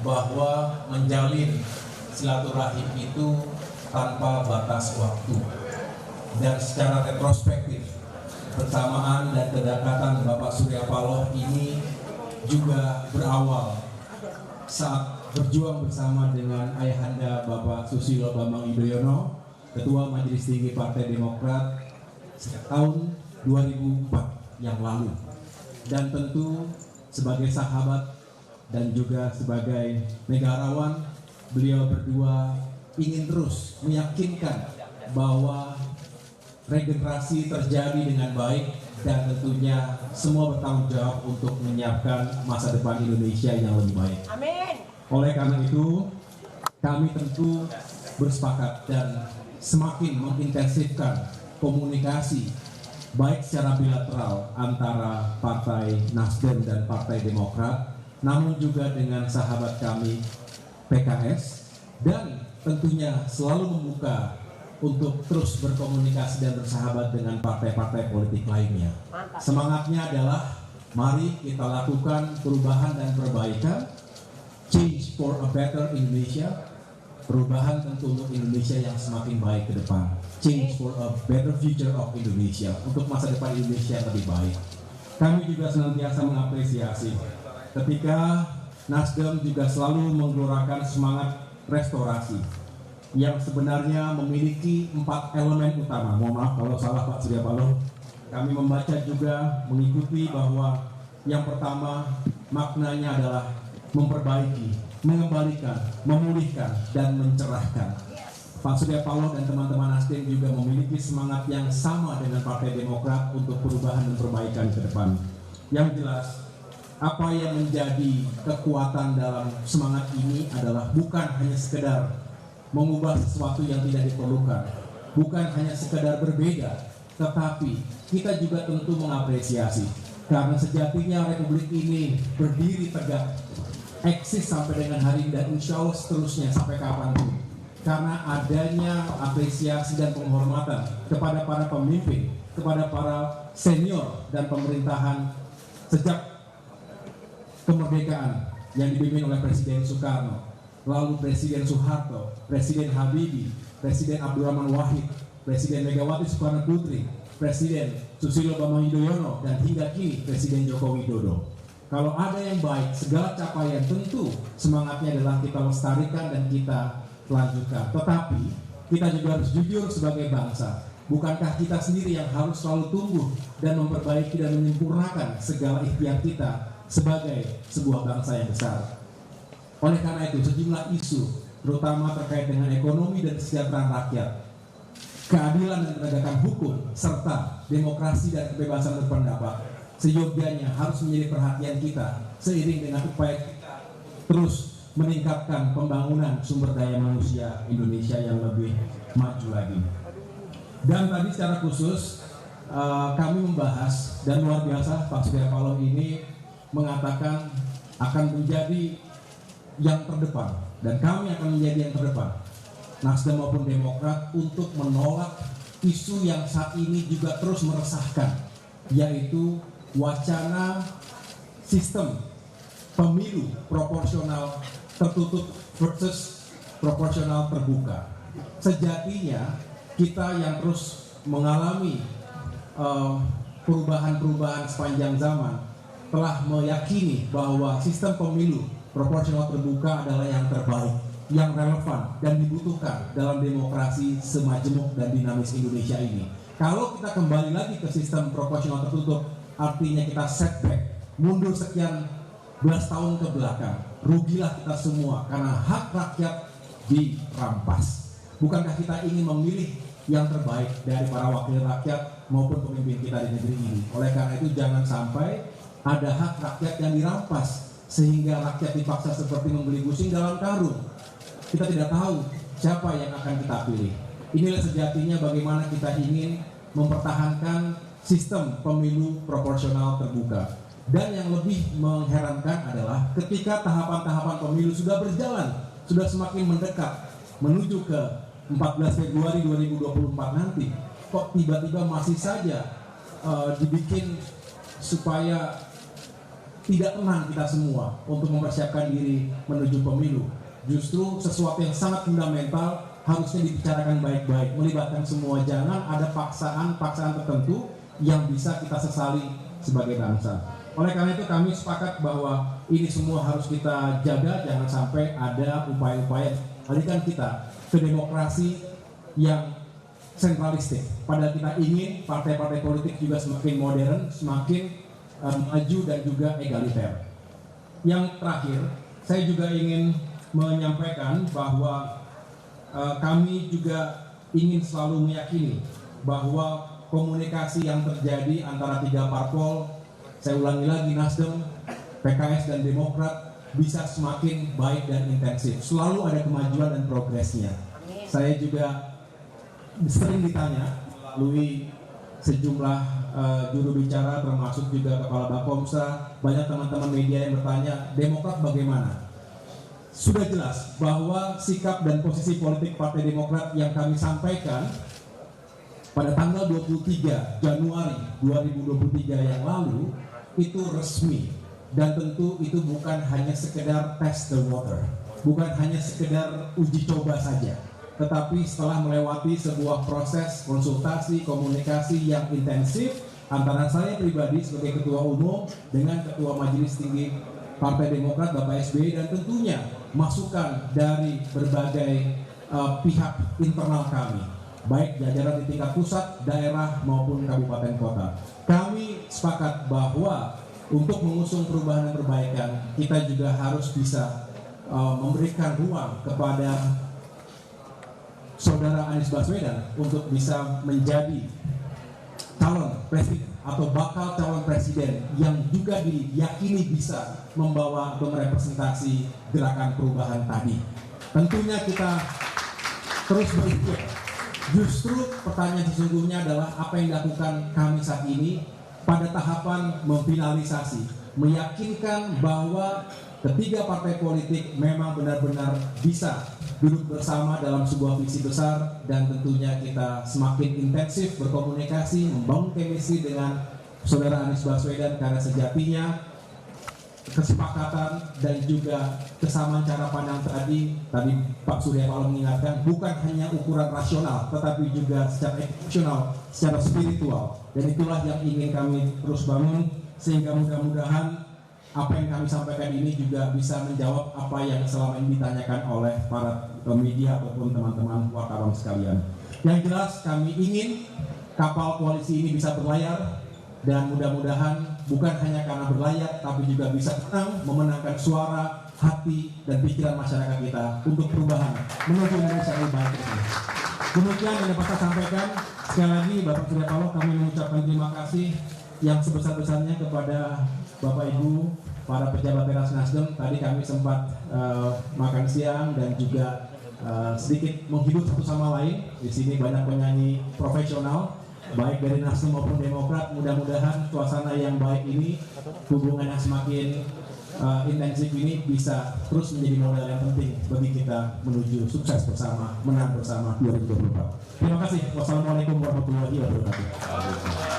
bahwa menjalin silaturahim itu tanpa batas waktu. Dan secara retrospektif, persamaan dan kedekatan Bapak Surya Paloh ini juga berawal saat berjuang bersama dengan ayahanda Bapak Susilo Bambang Yudhoyono, Ketua Majelis Tinggi Partai Demokrat sejak tahun 2004 yang lalu. Dan tentu sebagai sahabat dan juga sebagai negarawan, beliau berdua ingin terus meyakinkan bahwa regenerasi terjadi dengan baik dan tentunya semua bertanggung jawab untuk menyiapkan masa depan Indonesia yang lebih baik. Amin. Oleh karena itu, kami tentu bersepakat dan semakin mengintensifkan komunikasi baik secara bilateral antara Partai Nasdem dan Partai Demokrat, namun juga dengan sahabat kami PKS, dan tentunya selalu membuka untuk terus berkomunikasi dan bersahabat dengan partai-partai politik lainnya. Semangatnya adalah mari kita lakukan perubahan dan perbaikan, change for a better Indonesia, perubahan tentu untuk Indonesia yang semakin baik ke depan, change for a better future of Indonesia, untuk masa depan Indonesia yang lebih baik. Kami juga senantiasa mengapresiasi ketika Nasdem juga selalu menggelorakan semangat restorasi yang sebenarnya memiliki 4 elemen utama. Mohon maaf kalau salah Pak Surya Paloh. Kami membaca juga mengikuti bahwa yang pertama maknanya adalah memperbaiki, mengembalikan, memulihkan, dan mencerahkan. Pak Surya Paloh dan teman-teman Nasdem juga memiliki semangat yang sama dengan Partai Demokrat untuk perubahan dan perbaikan ke depan. Yang jelas, apa yang menjadi kekuatan dalam semangat ini adalah bukan hanya sekedar mengubah sesuatu yang tidak diperlukan, bukan hanya sekedar berbeda, tetapi kita juga tentu mengapresiasi karena sejatinya Republik ini berdiri tegak, eksis sampai dengan hari ini dan insya Allah seterusnya sampai kapanpun, karena adanya apresiasi dan penghormatan kepada para pemimpin, kepada para senior dan pemerintahan sejak kemerdekaan yang dipimpin oleh Presiden Soekarno, lalu Presiden Soeharto, Presiden Habibie, Presiden Abdurrahman Wahid, Presiden Megawati Soekarno Putri, Presiden Susilo Bambang Yudhoyono, dan hingga kini Presiden Joko Widodo. Kalau ada yang baik, segala capaian tentu semangatnya adalah kita lestarikan dan kita lanjutkan. Tetapi kita juga harus jujur sebagai bangsa. Bukankah kita sendiri yang harus selalu tumbuh dan memperbaiki dan menyempurnakan segala ikhtiar kita sebagai sebuah bangsa yang besar? Oleh karena itu, sejumlah isu, terutama terkait dengan ekonomi dan kesejahteraan rakyat, keadilan dan penegakan hukum, serta demokrasi dan kebebasan berpendapat, seyogyanya harus menjadi perhatian kita seiring dengan upaya kita terus meningkatkan pembangunan sumber daya manusia Indonesia yang lebih maju lagi. Dan tadi secara khusus kami membahas, dan luar biasa Pak Surya Paloh ini mengatakan akan menjadi yang terdepan, dan kami akan menjadi yang terdepan, Nasdem maupun Demokrat, untuk menolak isu yang saat ini juga terus meresahkan, yaitu wacana sistem pemilu proporsional tertutup versus proporsional terbuka. Sejatinya kita yang terus mengalami perubahan-perubahan sepanjang zaman telah meyakini bahwa sistem pemilu proporsional terbuka adalah yang terbaik, yang relevan dan dibutuhkan dalam demokrasi semajemuk dan dinamis Indonesia ini. Kalau kita kembali lagi ke sistem proporsional tertutup, artinya kita setback, mundur sekian belas tahun ke belakang, rugilah kita semua karena hak rakyat dirampas. Bukankah kita ingin memilih yang terbaik dari para wakil rakyat maupun pemimpin kita di negeri ini? Oleh karena itu jangan sampai ada hak rakyat yang dirampas sehingga rakyat dipaksa seperti membeli kucing dalam karung. Kita tidak tahu siapa yang akan kita pilih. Inilah sejatinya bagaimana kita ingin mempertahankan sistem pemilu proporsional terbuka. Dan yang lebih mengherankan adalah ketika tahapan-tahapan pemilu sudah berjalan, sudah semakin mendekat menuju ke 14 Februari 2024 nanti, kok tiba-tiba masih saja dibikin supaya tidak tenang kita semua untuk mempersiapkan diri menuju pemilu. Justru sesuatu yang sangat fundamental harusnya dibicarakan baik-baik, melibatkan semua. Jangan ada paksaan tertentu yang bisa kita sesali sebagai bangsa. Oleh karena itu kami sepakat bahwa ini semua harus kita jaga, jangan sampai ada upaya-upaya alihkan kita ke demokrasi yang sentralistik. Padahal kita ingin partai-partai politik juga semakin modern, semakin maju dan juga egaliter. Yang terakhir, saya juga ingin menyampaikan bahwa kami juga ingin selalu meyakini bahwa komunikasi yang terjadi antara tiga parpol, saya ulangi lagi, Nasdem, PKS dan Demokrat, bisa semakin baik dan intensif. Selalu ada kemajuan dan progresnya. Saya juga sering ditanya melalui sejumlah juru bicara, termasuk juga Kepala Bapomsa, banyak teman-teman media yang bertanya, Demokrat bagaimana? Sudah jelas bahwa sikap dan posisi politik Partai Demokrat yang kami sampaikan pada tanggal 23 Januari 2023 yang lalu itu resmi. Dan tentu itu bukan hanya sekedar test the water, bukan hanya sekedar uji coba saja, tetapi setelah melewati sebuah proses konsultasi, komunikasi yang intensif antara saya pribadi sebagai Ketua Umum dengan Ketua Majelis Tinggi Partai Demokrat Bapak SBY, dan tentunya masukan dari berbagai pihak internal kami, baik jajaran di tingkat pusat, daerah maupun kabupaten kota. Kami sepakat bahwa untuk mengusung perubahan dan perbaikan, kita juga harus bisa memberikan ruang kepada Saudara Anies Baswedan untuk bisa menjadi calon presiden atau bakal calon presiden yang juga diyakini bisa membawa atau merepresentasi gerakan perubahan tadi. Tentunya kita terus berikut. Justru pertanyaan sesungguhnya adalah apa yang dilakukan kami saat ini pada tahapan memfinalisasi, meyakinkan bahwa ketiga partai politik memang benar-benar bisa duduk bersama dalam sebuah visi besar, dan tentunya kita semakin intensif berkomunikasi, membangun chemistry dengan Saudara Anies Baswedan, karena sejatinya kesepakatan dan juga kesamaan cara pandang tadi Pak Surya Paloh mengingatkan, bukan hanya ukuran rasional tetapi juga secara emosional, secara spiritual, dan itulah yang ingin kami terus bangun, sehingga mudah-mudahan apa yang kami sampaikan ini juga bisa menjawab apa yang selama ini ditanyakan oleh para media ataupun teman-teman wartawan sekalian. Yang jelas kami ingin kapal koalisi ini bisa berlayar, dan mudah-mudahan bukan hanya karena berlayar tapi juga bisa menang, memenangkan suara, hati, dan pikiran masyarakat kita untuk perubahan menuju Indonesia yang lebih baik. Demikian yang dapat saya sampaikan. Sekali lagi Bapak Surya Paloh, kami mengucapkan terima kasih yang sebesar-besarnya kepada Bapak Ibu para pejabat teras Nasdem. Tadi kami sempat makan siang dan juga sedikit menghibur satu sama lain. Di sini banyak penyanyi profesional, baik dari Nasdem maupun Demokrat. Mudah-mudahan suasana yang baik ini, hubungan yang semakin intensif ini bisa terus menjadi modal yang penting bagi kita menuju sukses bersama, menang bersama 2024. Terima kasih. Wassalamualaikum warahmatullahi wabarakatuh.